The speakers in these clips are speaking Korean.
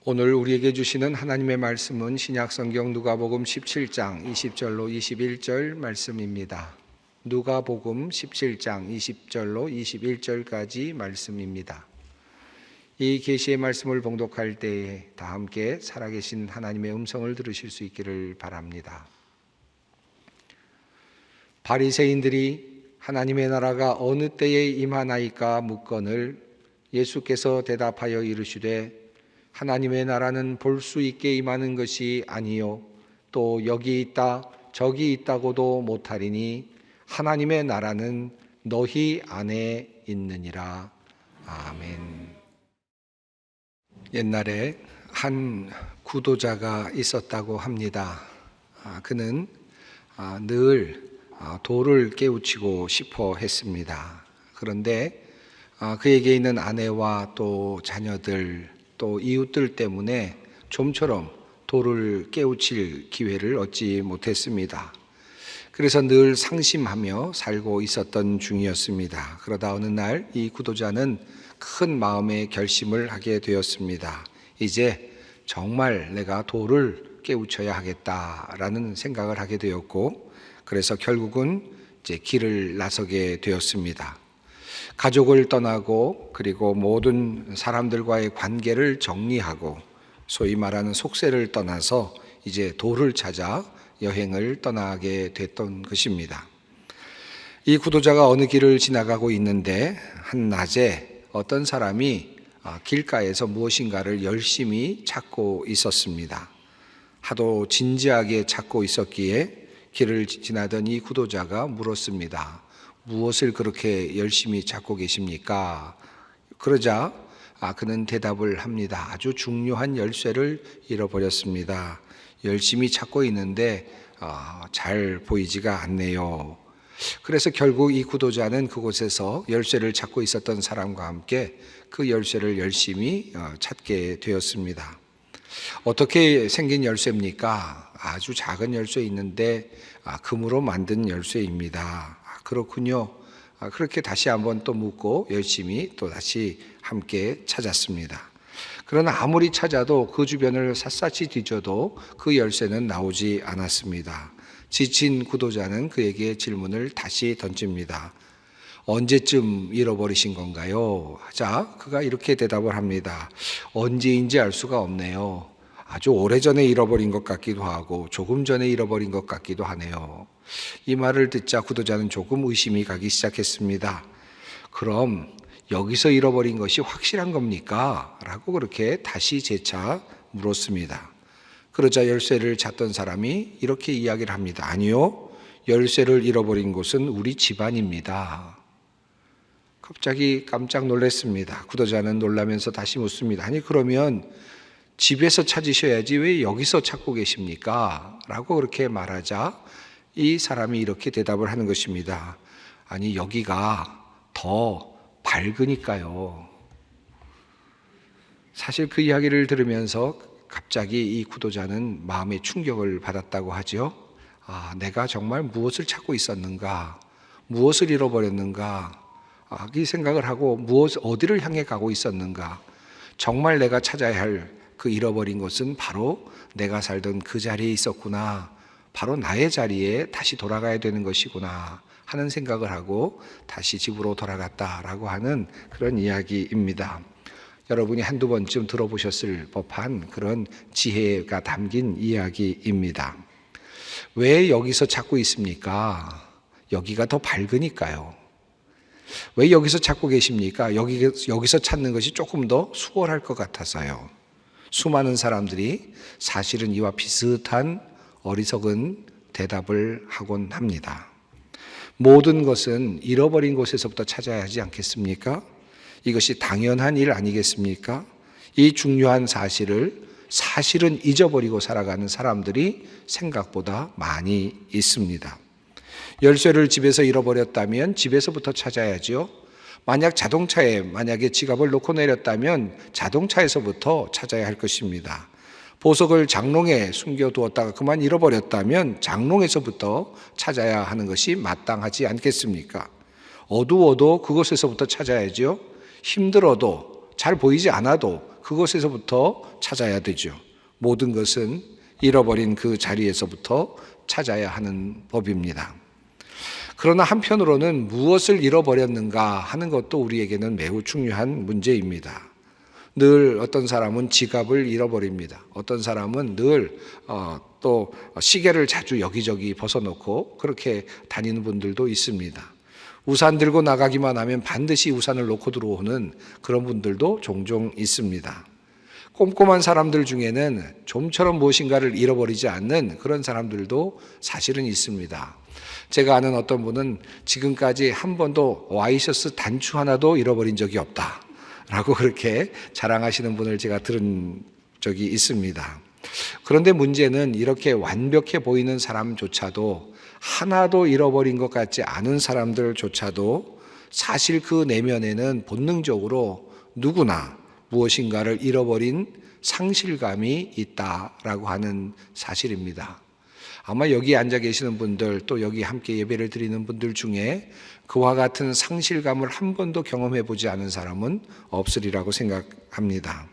오늘 우리에게 주시는 하나님의 말씀은 신약성경 누가복음 17장 20절로 21절 말씀입니다. 누가복음 17장 20절로 21절까지 말씀입니다. 이 계시의 말씀을 봉독할 때에 다 함께 살아계신 하나님의 음성을 들으실 수 있기를 바랍니다. 바리새인들이 하나님의 나라가 어느 때에 임하나이까 묻거늘 예수께서 대답하여 이르시되 하나님의 나라는 볼 수 있게 임하는 것이 아니요 또 여기 있다 저기 있다고도 못하리니 하나님의 나라는 너희 안에 있느니라. 아멘. 옛날에 한 구도자가 있었다고 합니다. 그는 늘 돌을 깨우치고 싶어 했습니다. 그런데 그에게 있는 아내와 또 자녀들 또 이웃들 때문에 좀처럼 돌을 깨우칠 기회를 얻지 못했습니다. 그래서 늘 상심하며 살고 있었던 중이었습니다. 그러다 어느 날 이 구도자는 큰 마음의 결심을 하게 되었습니다. 이제 정말 내가 돌을 깨우쳐야 하겠다라는 생각을 하게 되었고, 그래서 결국은 이제 길을 나서게 되었습니다. 가족을 떠나고 그리고 모든 사람들과의 관계를 정리하고 소위 말하는 속세를 떠나서 이제 돌을 찾아 여행을 떠나게 됐던 것입니다. 이 구도자가 어느 길을 지나가고 있는데 한낮에 어떤 사람이 길가에서 무엇인가를 열심히 찾고 있었습니다. 하도 진지하게 찾고 있었기에 길을 지나던 이 구도자가 물었습니다. 무엇을 그렇게 열심히 찾고 계십니까? 그러자 그는 대답을 합니다. 아주 중요한 열쇠를 잃어버렸습니다. 열심히 찾고 있는데 잘 보이지가 않네요. 그래서 결국 이 구도자는 그곳에서 열쇠를 찾고 있었던 사람과 함께 그 열쇠를 열심히 찾게 되었습니다. 어떻게 생긴 열쇠입니까? 아주 작은 열쇠 있는데 금으로 만든 열쇠입니다. 그렇군요. 그렇게 다시 한번 또 묻고 열심히 또 다시 함께 찾았습니다. 그러나 아무리 찾아도 그 주변을 샅샅이 뒤져도 그 열쇠는 나오지 않았습니다. 지친 구도자는 그에게 질문을 다시 던집니다. 언제쯤 잃어버리신 건가요? 하자 그가 이렇게 대답을 합니다. 언제인지 알 수가 없네요. 아주 오래전에 잃어버린 것 같기도 하고 조금 전에 잃어버린 것 같기도 하네요. 이 말을 듣자 구도자는 조금 의심이 가기 시작했습니다. 그럼 여기서 잃어버린 것이 확실한 겁니까? 라고 그렇게 다시 재차 물었습니다. 그러자 열쇠를 찾던 사람이 이렇게 이야기를 합니다. 아니요, 열쇠를 잃어버린 곳은 우리 집안입니다. 갑자기 깜짝 놀랐습니다. 구도자는 놀라면서 다시 묻습니다. 아니 그러면 집에서 찾으셔야지 왜 여기서 찾고 계십니까? 라고 그렇게 말하자 이 사람이 이렇게 대답을 하는 것입니다. 아니 여기가 더 밝으니까요. 사실 그 이야기를 들으면서 갑자기 이 구도자는 마음의 충격을 받았다고 하죠. 내가 정말 무엇을 찾고 있었는가? 무엇을 잃어버렸는가? 이 생각을 하고 어디를 향해 가고 있었는가? 정말 내가 찾아야 할 그 잃어버린 것은 바로 내가 살던 그 자리에 있었구나. 바로 나의 자리에 다시 돌아가야 되는 것이구나 하는 생각을 하고 다시 집으로 돌아갔다라고 하는 그런 이야기입니다. 여러분이 한두 번쯤 들어보셨을 법한 그런 지혜가 담긴 이야기입니다. 왜 여기서 찾고 있습니까? 여기가 더 밝으니까요. 왜 여기서 찾고 계십니까? 여기서 찾는 것이 조금 더 수월할 것 같아서요. 수많은 사람들이 사실은 이와 비슷한 어리석은 대답을 하곤 합니다. 모든 것은 잃어버린 곳에서부터 찾아야 하지 않겠습니까? 이것이 당연한 일 아니겠습니까? 이 중요한 사실은 잊어버리고 살아가는 사람들이 생각보다 많이 있습니다. 열쇠를 집에서 잃어버렸다면 집에서부터 찾아야죠. 만약에 지갑을 놓고 내렸다면 자동차에서부터 찾아야 할 것입니다. 보석을 장롱에 숨겨두었다가 그만 잃어버렸다면 장롱에서부터 찾아야 하는 것이 마땅하지 않겠습니까? 어두워도 그곳에서부터 찾아야죠. 힘들어도 잘 보이지 않아도 그곳에서부터 찾아야 되죠. 모든 것은 잃어버린 그 자리에서부터 찾아야 하는 법입니다. 그러나 한편으로는 무엇을 잃어버렸는가 하는 것도 우리에게는 매우 중요한 문제입니다. 늘 어떤 사람은 지갑을 잃어버립니다. 어떤 사람은 늘 또 시계를 자주 여기저기 벗어놓고 그렇게 다니는 분들도 있습니다. 우산 들고 나가기만 하면 반드시 우산을 놓고 들어오는 그런 분들도 종종 있습니다. 꼼꼼한 사람들 중에는 좀처럼 무엇인가를 잃어버리지 않는 그런 사람들도 사실은 있습니다. 제가 아는 어떤 분은 지금까지 한 번도 와이셔츠 단추 하나도 잃어버린 적이 없다 라고 그렇게 자랑하시는 분을 제가 들은 적이 있습니다. 그런데 문제는 이렇게 완벽해 보이는 사람조차도 하나도 잃어버린 것 같지 않은 사람들조차도 사실 그 내면에는 본능적으로 누구나 무엇인가를 잃어버린 상실감이 있다라고 하는 사실입니다. 아마 여기 앉아 계시는 분들 또 여기 함께 예배를 드리는 분들 중에 그와 같은 상실감을 한 번도 경험해 보지 않은 사람은 없으리라고 생각합니다.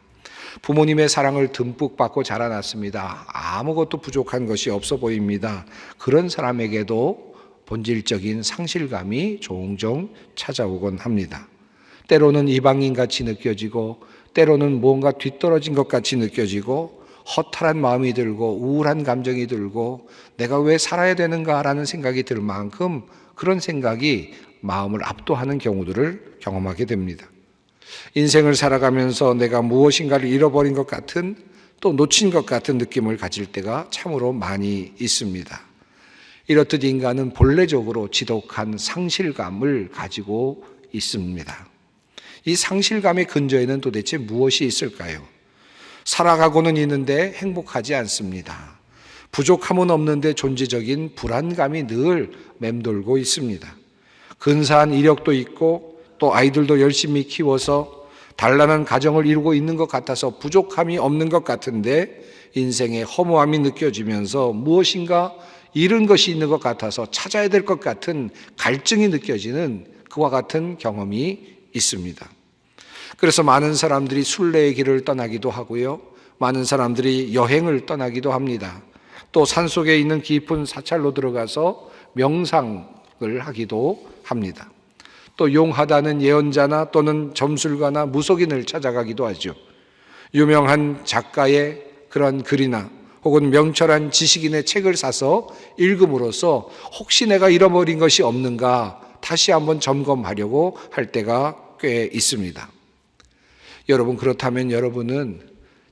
부모님의 사랑을 듬뿍 받고 자라났습니다. 아무것도 부족한 것이 없어 보입니다. 그런 사람에게도 본질적인 상실감이 종종 찾아오곤 합니다. 때로는 이방인같이 느껴지고 때로는 뭔가 뒤떨어진 것 같이 느껴지고 허탈한 마음이 들고 우울한 감정이 들고 내가 왜 살아야 되는가라는 생각이 들 만큼 그런 생각이 마음을 압도하는 경우들을 경험하게 됩니다. 인생을 살아가면서 내가 무엇인가를 잃어버린 것 같은 또 놓친 것 같은 느낌을 가질 때가 참으로 많이 있습니다. 이렇듯 인간은 본래적으로 지독한 상실감을 가지고 있습니다. 이 상실감의 근저에는 도대체 무엇이 있을까요? 살아가고는 있는데 행복하지 않습니다. 부족함은 없는데 존재적인 불안감이 늘 맴돌고 있습니다. 근사한 이력도 있고 또 아이들도 열심히 키워서 단란한 가정을 이루고 있는 것 같아서 부족함이 없는 것 같은데 인생의 허무함이 느껴지면서 무엇인가 잃은 것이 있는 것 같아서 찾아야 될 것 같은 갈증이 느껴지는 그와 같은 경험이 있습니다. 그래서 많은 사람들이 순례의 길을 떠나기도 하고요. 많은 사람들이 여행을 떠나기도 합니다. 또 산속에 있는 깊은 사찰로 들어가서 명상을 하기도 합니다. 또 용하다는 예언자나 또는 점술가나 무속인을 찾아가기도 하죠. 유명한 작가의 그런 글이나 혹은 명철한 지식인의 책을 사서 읽음으로써 혹시 내가 잃어버린 것이 없는가 다시 한번 점검하려고 할 때가 꽤 있습니다. 여러분, 그렇다면 여러분은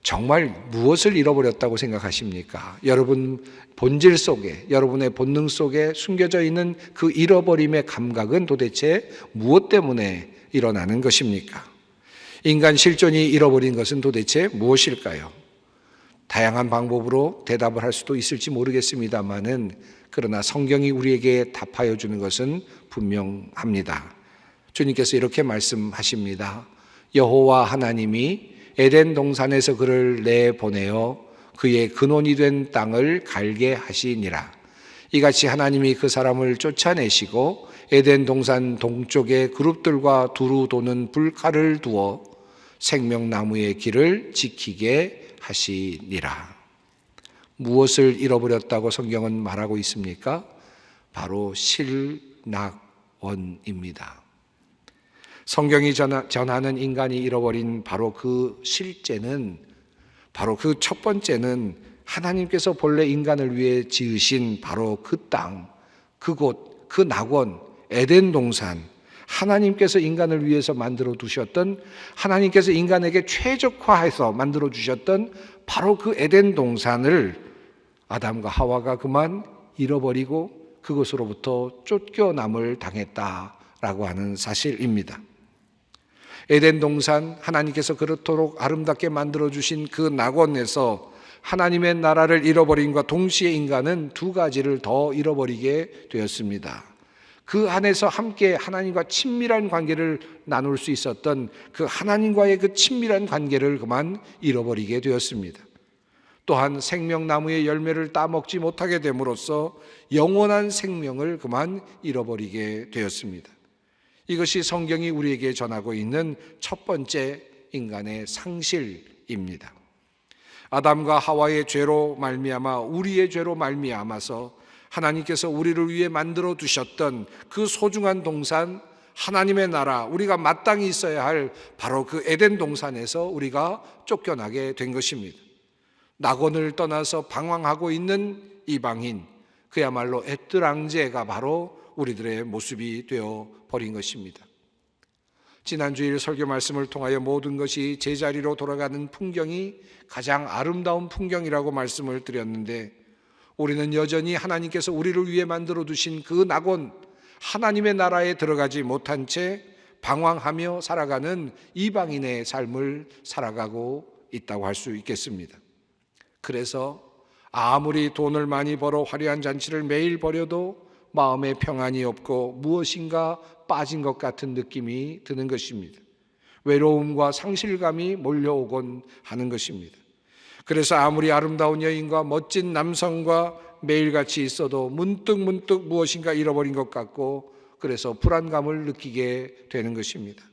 정말 무엇을 잃어버렸다고 생각하십니까? 여러분 본질 속에, 여러분의 본능 속에 숨겨져 있는 그 잃어버림의 감각은 도대체 무엇 때문에 일어나는 것입니까? 인간 실존이 잃어버린 것은 도대체 무엇일까요? 다양한 방법으로 대답을 할 수도 있을지 모르겠습니다만은 그러나 성경이 우리에게 답하여 주는 것은 분명합니다. 주님께서 이렇게 말씀하십니다. 여호와 하나님이 에덴 동산에서 그를 내보내어 그의 근원이 된 땅을 갈게 하시니라. 이같이 하나님이 그 사람을 쫓아내시고 에덴 동산 동쪽에 그룹들과 두루 도는 불칼을 두어 생명나무의 길을 지키게 하시니라. 무엇을 잃어버렸다고 성경은 말하고 있습니까? 바로 실낙원입니다. 성경이 전하는 인간이 잃어버린 바로 그 실제는, 바로 그 첫 번째는 하나님께서 본래 인간을 위해 지으신 바로 그 땅, 그곳, 그 낙원, 에덴 동산, 하나님께서 인간을 위해서 만들어 두셨던, 하나님께서 인간에게 최적화해서 만들어 주셨던 바로 그 에덴 동산을 아담과 하와가 그만 잃어버리고 그것으로부터 쫓겨남을 당했다라고 하는 사실입니다. 에덴 동산, 하나님께서 그렇도록 아름답게 만들어주신 그 낙원에서 하나님의 나라를 잃어버림과 동시에 인간은 두 가지를 더 잃어버리게 되었습니다. 그 안에서 함께 하나님과 친밀한 관계를 나눌 수 있었던 그 하나님과의 그 친밀한 관계를 그만 잃어버리게 되었습니다. 또한 생명나무의 열매를 따먹지 못하게 됨으로써 영원한 생명을 그만 잃어버리게 되었습니다. 이것이 성경이 우리에게 전하고 있는 첫 번째 인간의 상실입니다. 아담과 하와의 죄로 말미암아, 우리의 죄로 말미암아서 하나님께서 우리를 위해 만들어 두셨던 그 소중한 동산, 하나님의 나라, 우리가 마땅히 있어야 할 바로 그 에덴 동산에서 우리가 쫓겨나게 된 것입니다. 낙원을 떠나서 방황하고 있는 이방인, 그야말로 에뜨랑제가 바로 우리들의 모습이 되어 버린 것입니다. 지난주일 설교 말씀을 통하여 모든 것이 제자리로 돌아가는 풍경이 가장 아름다운 풍경이라고 말씀을 드렸는데, 우리는 여전히 하나님께서 우리를 위해 만들어 두신 그 낙원, 하나님의 나라에 들어가지 못한 채 방황하며 살아가는 이방인의 삶을 살아가고 있다고 할 수 있겠습니다. 그래서 아무리 돈을 많이 벌어 화려한 잔치를 매일 벌여도 마음에 평안이 없고 무엇인가 빠진 것 같은 느낌이 드는 것입니다. 외로움과 상실감이 몰려오곤 하는 것입니다. 그래서 아무리 아름다운 여인과 멋진 남성과 매일같이 있어도 문득 무엇인가 잃어버린 것 같고, 그래서 불안감을 느끼게 되는 것입니다.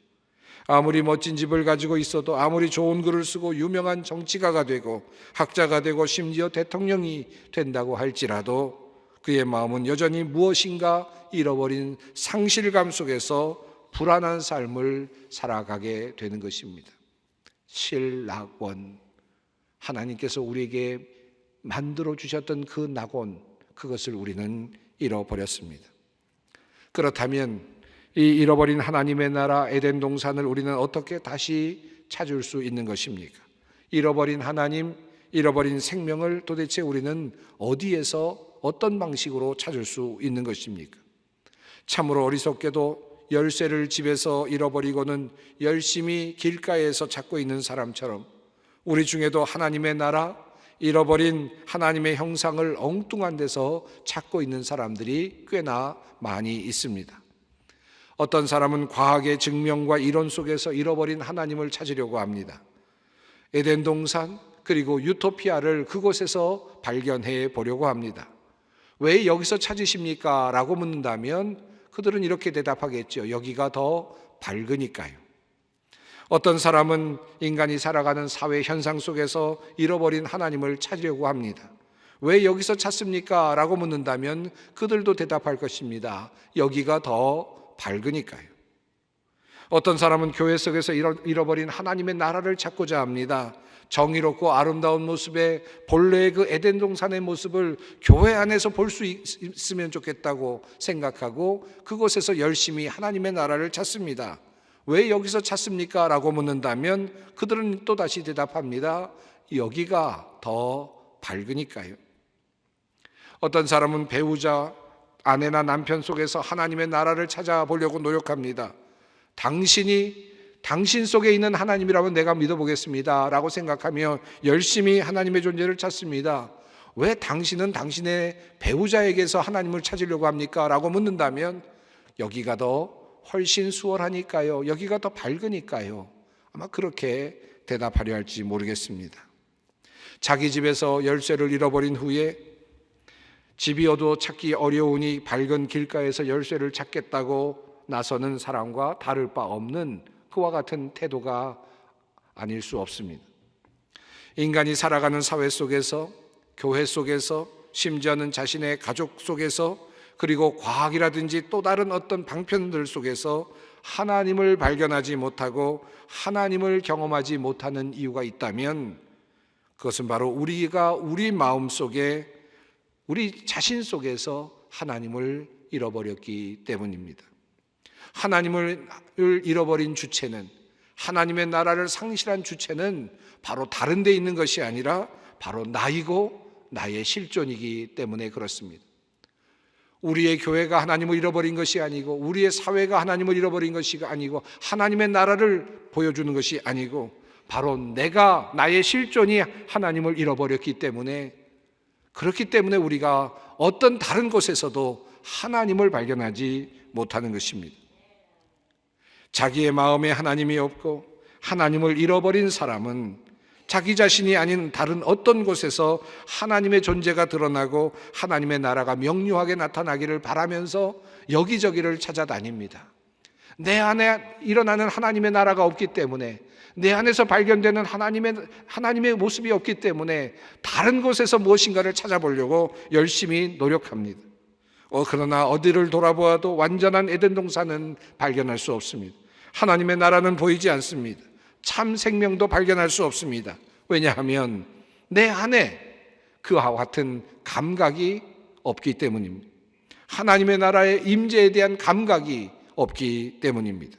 아무리 멋진 집을 가지고 있어도, 아무리 좋은 글을 쓰고 유명한 정치가가 되고 학자가 되고 심지어 대통령이 된다고 할지라도 그의 마음은 여전히 무엇인가 잃어버린 상실감 속에서 불안한 삶을 살아가게 되는 것입니다. 실낙원, 하나님께서 우리에게 만들어 주셨던 그 낙원, 그것을 우리는 잃어버렸습니다. 그렇다면 이 잃어버린 하나님의 나라 에덴 동산을 우리는 어떻게 다시 찾을 수 있는 것입니까? 잃어버린 하나님, 잃어버린 생명을 도대체 우리는 어디에서 어떤 방식으로 찾을 수 있는 것입니까? 참으로 어리석게도 열쇠를 집에서 잃어버리고는 열심히 길가에서 찾고 있는 사람처럼, 우리 중에도 하나님의 나라, 잃어버린 하나님의 형상을 엉뚱한 데서 찾고 있는 사람들이 꽤나 많이 있습니다. 어떤 사람은 과학의 증명과 이론 속에서 잃어버린 하나님을 찾으려고 합니다. 에덴 동산, 그리고 유토피아를 그곳에서 발견해 보려고 합니다. 왜 여기서 찾으십니까? 라고 묻는다면 그들은 이렇게 대답하겠죠. 여기가 더 밝으니까요. 어떤 사람은 인간이 살아가는 사회 현상 속에서 잃어버린 하나님을 찾으려고 합니다. 왜 여기서 찾습니까? 라고 묻는다면 그들도 대답할 것입니다. 여기가 더 밝으니까요. 어떤 사람은 교회 속에서 잃어버린 하나님의 나라를 찾고자 합니다. 정의롭고 아름다운 모습의 본래의 그 에덴 동산의 모습을 교회 안에서 볼 수 있으면 좋겠다고 생각하고 그곳에서 열심히 하나님의 나라를 찾습니다. 왜 여기서 찾습니까? 라고 묻는다면 그들은 또다시 대답합니다. 여기가 더 밝으니까요. 어떤 사람은 배우자, 아내나 남편 속에서 하나님의 나라를 찾아보려고 노력합니다. 당신 속에 있는 하나님이라면 내가 믿어보겠습니다 라고 생각하며 열심히 하나님의 존재를 찾습니다. 왜 당신은 당신의 배우자에게서 하나님을 찾으려고 합니까? 라고 묻는다면 여기가 더 훨씬 수월하니까요. 여기가 더 밝으니까요. 아마 그렇게 대답하려 할지 모르겠습니다. 자기 집에서 열쇠를 잃어버린 후에 집이 어두워 찾기 어려우니 밝은 길가에서 열쇠를 찾겠다고 나서는 사람과 다를 바 없는 그와 같은 태도가 아닐 수 없습니다. 인간이 살아가는 사회 속에서, 교회 속에서, 심지어는 자신의 가족 속에서, 그리고 과학이라든지 또 다른 어떤 방편들 속에서 하나님을 발견하지 못하고 하나님을 경험하지 못하는 이유가 있다면 그것은 바로 우리가 우리 마음 속에, 우리 자신 속에서 하나님을 잃어버렸기 때문입니다. 하나님을 잃어버린 주체는, 하나님의 나라를 상실한 주체는 바로 다른 데 있는 것이 아니라 바로 나이고 나의 실존이기 때문에 그렇습니다. 우리의 교회가 하나님을 잃어버린 것이 아니고, 우리의 사회가 하나님을 잃어버린 것이 아니고, 하나님의 나라를 보여주는 것이 아니고, 바로 내가, 나의 실존이 하나님을 잃어버렸기 때문에, 그렇기 때문에 우리가 어떤 다른 곳에서도 하나님을 발견하지 못하는 것입니다. 자기의 마음에 하나님이 없고 하나님을 잃어버린 사람은 자기 자신이 아닌 다른 어떤 곳에서 하나님의 존재가 드러나고 하나님의 나라가 명료하게 나타나기를 바라면서 여기저기를 찾아다닙니다. 내 안에 일어나는 하나님의 나라가 없기 때문에, 내 안에서 발견되는 하나님의 모습이 없기 때문에 다른 곳에서 무엇인가를 찾아보려고 열심히 노력합니다. 그러나 어디를 돌아보아도 완전한 에덴 동산은 발견할 수 없습니다. 하나님의 나라는 보이지 않습니다. 참 생명도 발견할 수 없습니다. 왜냐하면 내 안에 그와 같은 감각이 없기 때문입니다. 하나님의 나라의 임재에 대한 감각이 없기 때문입니다.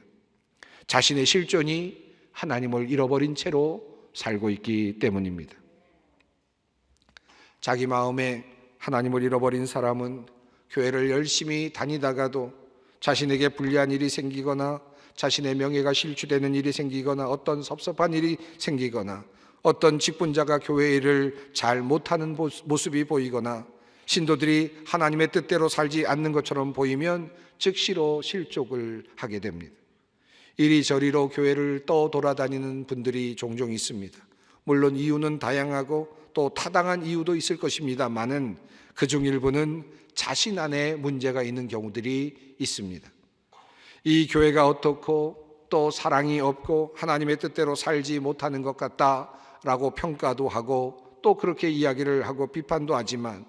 자신의 실존이 하나님을 잃어버린 채로 살고 있기 때문입니다. 자기 마음에 하나님을 잃어버린 사람은 교회를 열심히 다니다가도 자신에게 불리한 일이 생기거나 자신의 명예가 실추되는 일이 생기거나 어떤 섭섭한 일이 생기거나 어떤 직분자가 교회 일을 잘 못하는 모습이 보이거나 신도들이 하나님의 뜻대로 살지 않는 것처럼 보이면 즉시로 실족을 하게 됩니다. 이리저리로 교회를 돌아다니는 분들이 종종 있습니다. 물론 이유는 다양하고 또 타당한 이유도 있을 것입니다만은 그중 일부는 자신 안에 문제가 있는 경우들이 있습니다. 이 교회가 어떻고 또 사랑이 없고 하나님의 뜻대로 살지 못하는 것 같다라고 평가도 하고 또 그렇게 이야기를 하고 비판도 하지만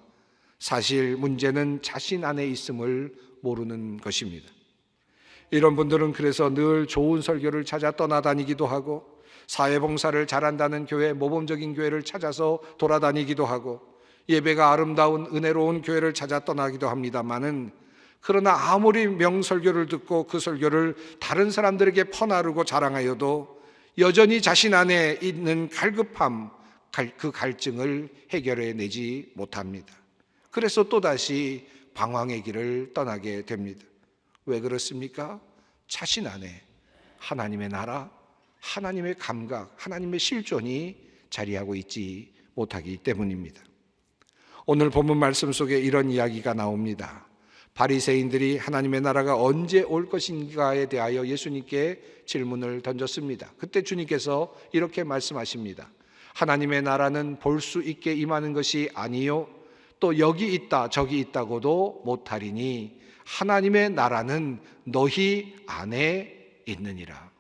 사실 문제는 자신 안에 있음을 모르는 것입니다. 이런 분들은 그래서 늘 좋은 설교를 찾아 떠나다니기도 하고 사회봉사를 잘한다는 교회, 모범적인 교회를 찾아서 돌아다니기도 하고 예배가 아름다운 은혜로운 교회를 찾아 떠나기도 합니다마는 그러나 아무리 명설교를 듣고 그 설교를 다른 사람들에게 퍼나르고 자랑하여도 여전히 자신 안에 있는 갈급함, 그 갈증을 해결해내지 못합니다. 그래서 또다시 방황의 길을 떠나게 됩니다. 왜 그렇습니까? 자신 안에 하나님의 나라, 하나님의 감각, 하나님의 실존이 자리하고 있지 못하기 때문입니다. 오늘 본문 말씀 속에 이런 이야기가 나옵니다. 바리새인들이 하나님의 나라가 언제 올 것인가에 대하여 예수님께 질문을 던졌습니다. 그때 주님께서 이렇게 말씀하십니다. 하나님의 나라는 볼 수 있게 임하는 것이 아니요 또 여기 있다 저기 있다고도 못하리니 하나님의 나라는 너희 안에 있느니라.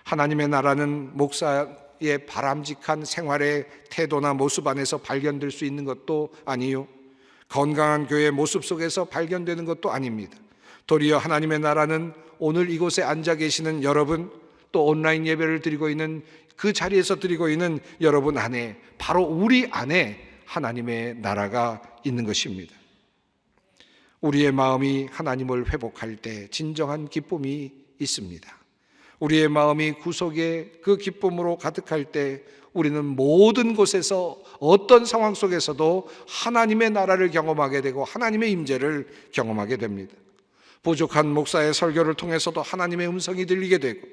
하나님의 나라는 목사의 바람직한 생활의 태도나 모습 안에서 발견될 수 있는 것도 아니요 건강한 교회의 모습 속에서 발견되는 것도 아닙니다. 도리어 하나님의 나라는 오늘 이곳에 앉아 계시는 여러분, 또 온라인 예배를 드리고 있는 그 자리에서 드리고 있는 여러분 안에, 바로 우리 안에 하나님의 나라가 있는 것입니다. 우리의 마음이 하나님을 회복할 때 진정한 기쁨이 있습니다. 우리의 마음이 구속의 그 기쁨으로 가득할 때 우리는 모든 곳에서 어떤 상황 속에서도 하나님의 나라를 경험하게 되고 하나님의 임재를 경험하게 됩니다. 부족한 목사의 설교를 통해서도 하나님의 음성이 들리게 되고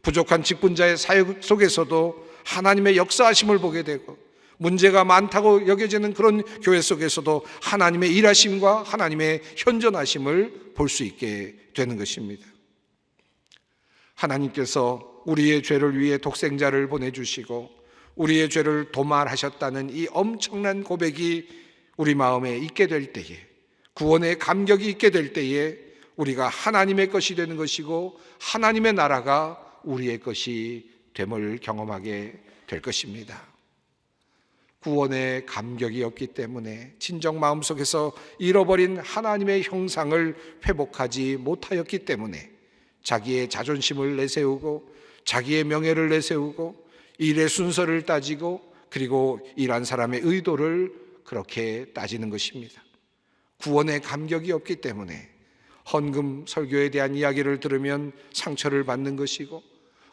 부족한 직분자의 사역 속에서도 하나님의 역사하심을 보게 되고 문제가 많다고 여겨지는 그런 교회 속에서도 하나님의 일하심과 하나님의 현존하심을 볼 수 있게 되는 것입니다. 하나님께서 우리의 죄를 위해 독생자를 보내주시고 우리의 죄를 도말하셨다는 이 엄청난 고백이 우리 마음에 있게 될 때에, 구원의 감격이 있게 될 때에 우리가 하나님의 것이 되는 것이고 하나님의 나라가 우리의 것이 됨을 경험하게 될 것입니다. 구원의 감격이 없기 때문에 진정 마음속에서 잃어버린 하나님의 형상을 회복하지 못하였기 때문에 자기의 자존심을 내세우고 자기의 명예를 내세우고 일의 순서를 따지고 그리고 일한 사람의 의도를 그렇게 따지는 것입니다. 구원의 감격이 없기 때문에 헌금 설교에 대한 이야기를 들으면 상처를 받는 것이고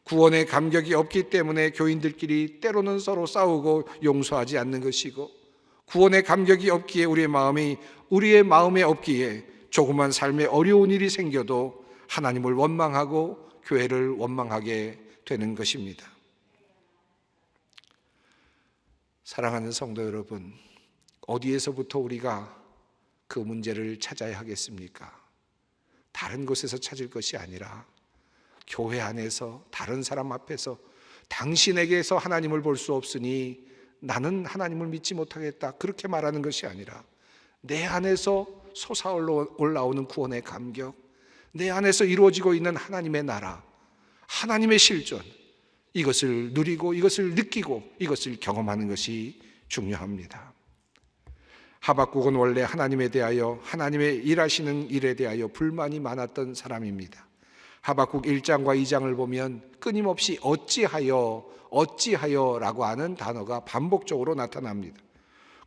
구원의 감격이 없기 때문에 교인들끼리 때로는 서로 싸우고 용서하지 않는 것이고 구원의 감격이 없기에 우리의 마음에 없기에 조그만 삶에 어려운 일이 생겨도 하나님을 원망하고 교회를 원망하게 되는 것입니다. 사랑하는 성도 여러분, 어디에서부터 우리가 그 문제를 찾아야 하겠습니까? 다른 곳에서 찾을 것이 아니라 교회 안에서 다른 사람 앞에서 당신에게서 하나님을 볼 수 없으니 나는 하나님을 믿지 못하겠다 그렇게 말하는 것이 아니라 내 안에서 솟아올라오는 구원의 감격, 내 안에서 이루어지고 있는 하나님의 나라, 하나님의 실존, 이것을 누리고 이것을 느끼고 이것을 경험하는 것이 중요합니다. 하박국은 원래 하나님에 대하여, 하나님의 일하시는 일에 대하여 불만이 많았던 사람입니다. 하박국 1장과 2장을 보면 끊임없이 어찌하여 라고 하는 단어가 반복적으로 나타납니다.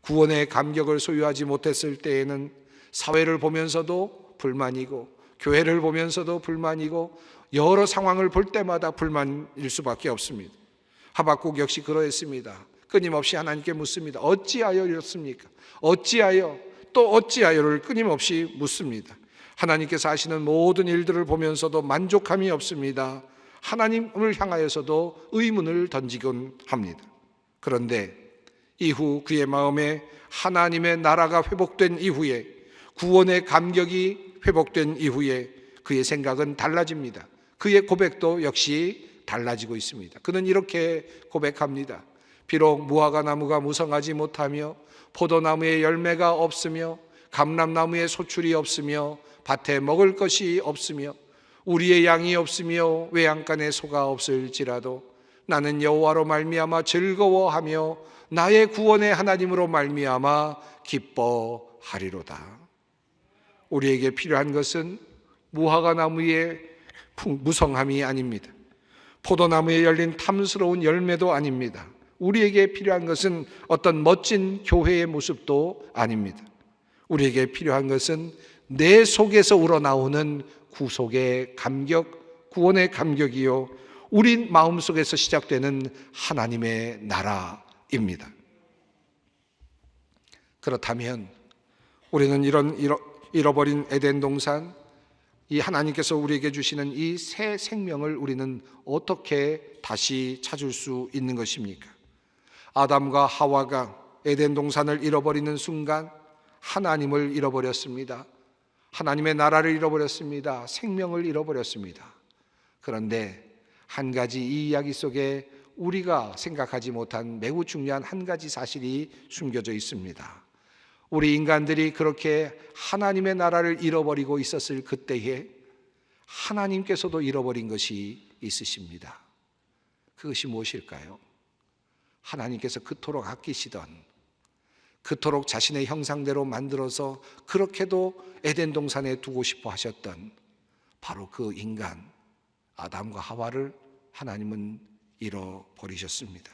구원의 감격을 소유하지 못했을 때에는 사회를 보면서도 불만이고, 교회를 보면서도 불만이고, 여러 상황을 볼 때마다 불만일 수밖에 없습니다. 하박국 역시 그러했습니다. 끊임없이 하나님께 묻습니다. 어찌하여 이렇습니까? 어찌하여, 또 어찌하여를 끊임없이 묻습니다. 하나님께서 하시는 모든 일들을 보면서도 만족함이 없습니다. 하나님을 향하여서도 의문을 던지곤 합니다. 그런데 이후 그의 마음에 하나님의 나라가 회복된 이후에, 구원의 감격이 회복된 이후에 그의 생각은 달라집니다. 그의 고백도 역시 달라지고 있습니다. 그는 이렇게 고백합니다. 비록 무화과 나무가 무성하지 못하며 포도나무에 열매가 없으며 감람나무에 소출이 없으며 밭에 먹을 것이 없으며 우리의 양이 없으며 외양간에 소가 없을지라도 나는 여호와로 말미암아 즐거워하며 나의 구원의 하나님으로 말미암아 기뻐하리로다. 우리에게 필요한 것은 무화과 나무의 무성함이 아닙니다. 포도나무에 열린 탐스러운 열매도 아닙니다. 우리에게 필요한 것은 어떤 멋진 교회의 모습도 아닙니다. 우리에게 필요한 것은 내 속에서 우러나오는 구속의 감격, 구원의 감격이요, 우리 마음속에서 시작되는 하나님의 나라입니다. 그렇다면 우리는 이런 잃어버린 에덴 동산, 이 하나님께서 우리에게 주시는 이 새 생명을 우리는 어떻게 다시 찾을 수 있는 것입니까? 아담과 하와가 에덴 동산을 잃어버리는 순간 하나님을 잃어버렸습니다. 하나님의 나라를 잃어버렸습니다. 생명을 잃어버렸습니다. 그런데 한 가지 이 이야기 속에 우리가 생각하지 못한 매우 중요한 한 가지 사실이 숨겨져 있습니다. 우리 인간들이 그렇게 하나님의 나라를 잃어버리고 있었을 그때에 하나님께서도 잃어버린 것이 있으십니다. 그것이 무엇일까요? 하나님께서 그토록 아끼시던, 그토록 자신의 형상대로 만들어서 그렇게도 에덴 동산에 두고 싶어 하셨던 바로 그 인간 아담과 하와를 하나님은 잃어버리셨습니다.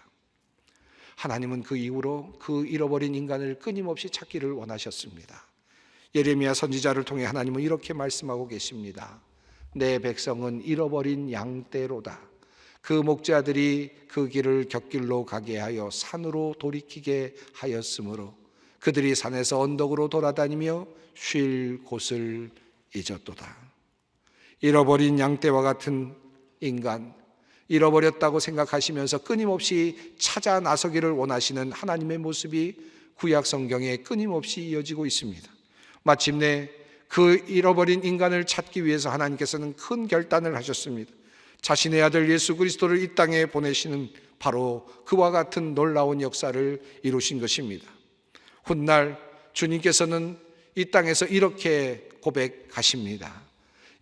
하나님은 그 이후로 그 잃어버린 인간을 끊임없이 찾기를 원하셨습니다. 예레미야 선지자를 통해 하나님은 이렇게 말씀하고 계십니다. 내 백성은 잃어버린 양떼로다. 그 목자들이 그 길을 곁길로 가게 하여 산으로 돌이키게 하였으므로 그들이 산에서 언덕으로 돌아다니며 쉴 곳을 잊었도다. 잃어버린 양떼와 같은 인간, 잃어버렸다고 생각하시면서 끊임없이 찾아 나서기를 원하시는 하나님의 모습이 구약 성경에 끊임없이 이어지고 있습니다. 마침내 그 잃어버린 인간을 찾기 위해서 하나님께서는 큰 결단을 하셨습니다. 자신의 아들 예수 그리스도를 이 땅에 보내시는 바로 그와 같은 놀라운 역사를 이루신 것입니다. 훗날 주님께서는 이 땅에서 이렇게 고백하십니다.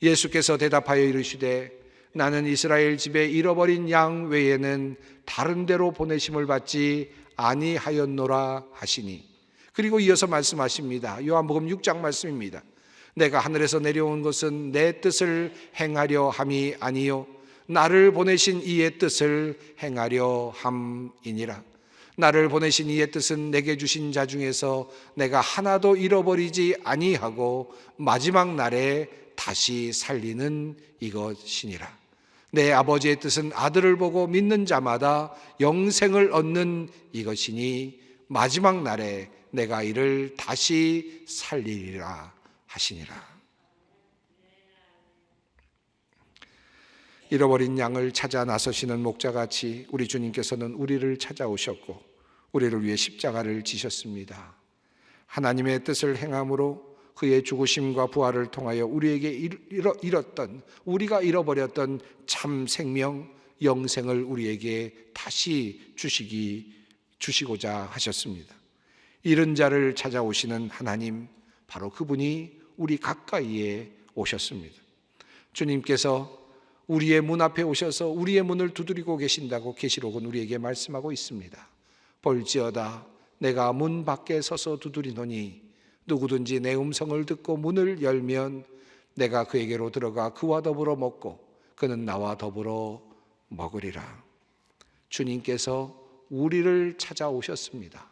예수께서 대답하여 이르시되 나는 이스라엘 집에 잃어버린 양 외에는 다른 데로 보내심을 받지 아니하였노라 하시니, 그리고 이어서 말씀하십니다. 요한복음 6장 말씀입니다. 내가 하늘에서 내려온 것은 내 뜻을 행하려 함이 아니요 나를 보내신 이의 뜻을 행하려 함이니라. 나를 보내신 이의 뜻은 내게 주신 자 중에서 내가 하나도 잃어버리지 아니하고 마지막 날에 다시 살리는 이것이니라. 내 아버지의 뜻은 아들을 보고 믿는 자마다 영생을 얻는 이것이니 마지막 날에 내가 이를 다시 살리리라 하시니라. 잃어버린 양을 찾아 나서시는 목자같이 우리 주님께서는 우리를 찾아오셨고 우리를 위해 십자가를 지셨습니다. 하나님의 뜻을 행함으로 그의 죽으심과 부활을 통하여 우리에게 우리가 잃어버렸던 참 생명, 영생을 우리에게 다시 주시고자 하셨습니다. 잃은 자를 찾아오시는 하나님, 바로 그분이 우리 가까이에 오셨습니다. 주님께서 우리의 문 앞에 오셔서 우리의 문을 두드리고 계신다고 계시록은 우리에게 말씀하고 있습니다. 볼지어다 내가 문 밖에 서서 두드리노니 누구든지 내 음성을 듣고 문을 열면 내가 그에게로 들어가 그와 더불어 먹고 그는 나와 더불어 먹으리라. 주님께서 우리를 찾아오셨습니다.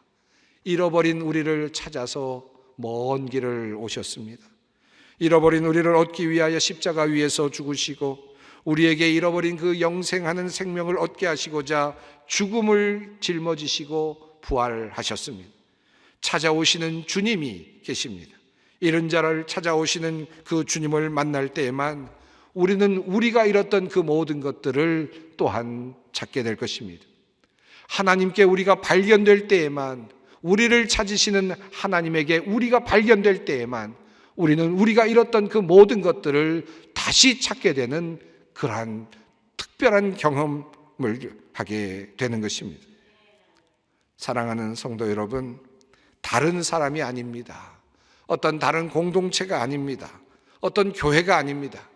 잃어버린 우리를 찾아서 먼 길을 오셨습니다. 잃어버린 우리를 얻기 위하여 십자가 위에서 죽으시고 우리에게 잃어버린 그 영생하는 생명을 얻게 하시고자 죽음을 짊어지시고 부활하셨습니다. 찾아오시는 주님이 계십니다. 잃은 자를 찾아오시는 그 주님을 만날 때에만 우리는 우리가 잃었던 그 모든 것들을 또한 찾게 될 것입니다. 하나님께 우리가 발견될 때에만, 우리를 찾으시는 하나님에게 우리가 발견될 때에만 우리는 우리가 잃었던 그 모든 것들을 다시 찾게 되는 그러한 특별한 경험을 하게 되는 것입니다. 사랑하는 성도 여러분, 다른 사람이 아닙니다. 어떤 다른 공동체가 아닙니다. 어떤 교회가 아닙니다.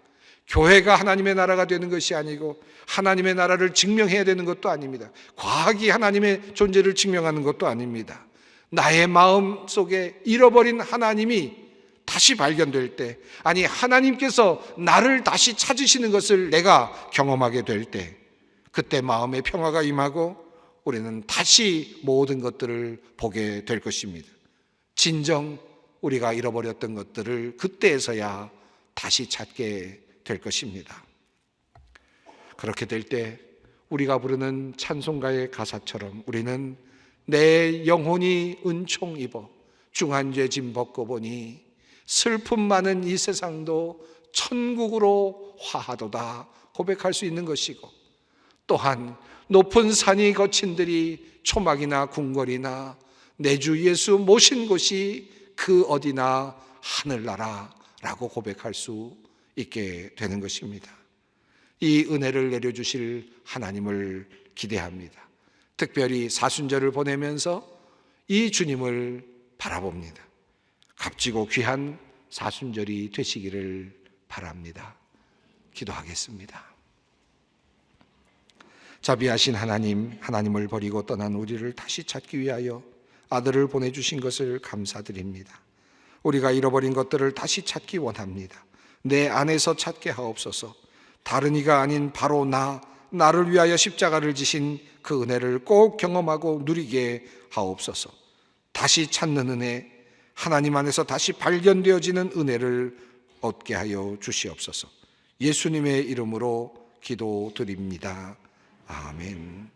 교회가 하나님의 나라가 되는 것이 아니고 하나님의 나라를 증명해야 되는 것도 아닙니다. 과학이 하나님의 존재를 증명하는 것도 아닙니다. 나의 마음 속에 잃어버린 하나님이 다시 발견될 때, 아니 하나님께서 나를 다시 찾으시는 것을 내가 경험하게 될 때, 그때 마음의 평화가 임하고 우리는 다시 모든 것들을 보게 될 것입니다. 진정 우리가 잃어버렸던 것들을 그때에서야 다시 찾게 될 것입니다. 그렇게 될 때 우리가 부르는 찬송가의 가사처럼 우리는 내 영혼이 은총 입어 중한죄 짐 벗고 보니 슬픔 많은 이 세상도 천국으로 화하도다 고백할 수 있는 것이고, 또한 높은 산이 거친들이 초막이나 궁궐이나 내 주 예수 모신 곳이 그 어디나 하늘나라라고 고백할 수 있게 되는 것입니다. 이 은혜를 내려주실 하나님을 기대합니다. 특별히 사순절을 보내면서 이 주님을 바라봅니다. 값지고 귀한 사순절이 되시기를 바랍니다. 기도하겠습니다. 자비하신 하나님, 하나님을 버리고 떠난 우리를 다시 찾기 위하여 아들을 보내주신 것을 감사드립니다. 우리가 잃어버린 것들을 다시 찾기 원합니다. 내 안에서 찾게 하옵소서. 다른 이가 아닌 바로 나를 위하여 십자가를 지신 그 은혜를 꼭 경험하고 누리게 하옵소서. 다시 찾는 은혜, 하나님 안에서 다시 발견되어지는 은혜를 얻게 하여 주시옵소서. 예수님의 이름으로 기도드립니다. 아멘.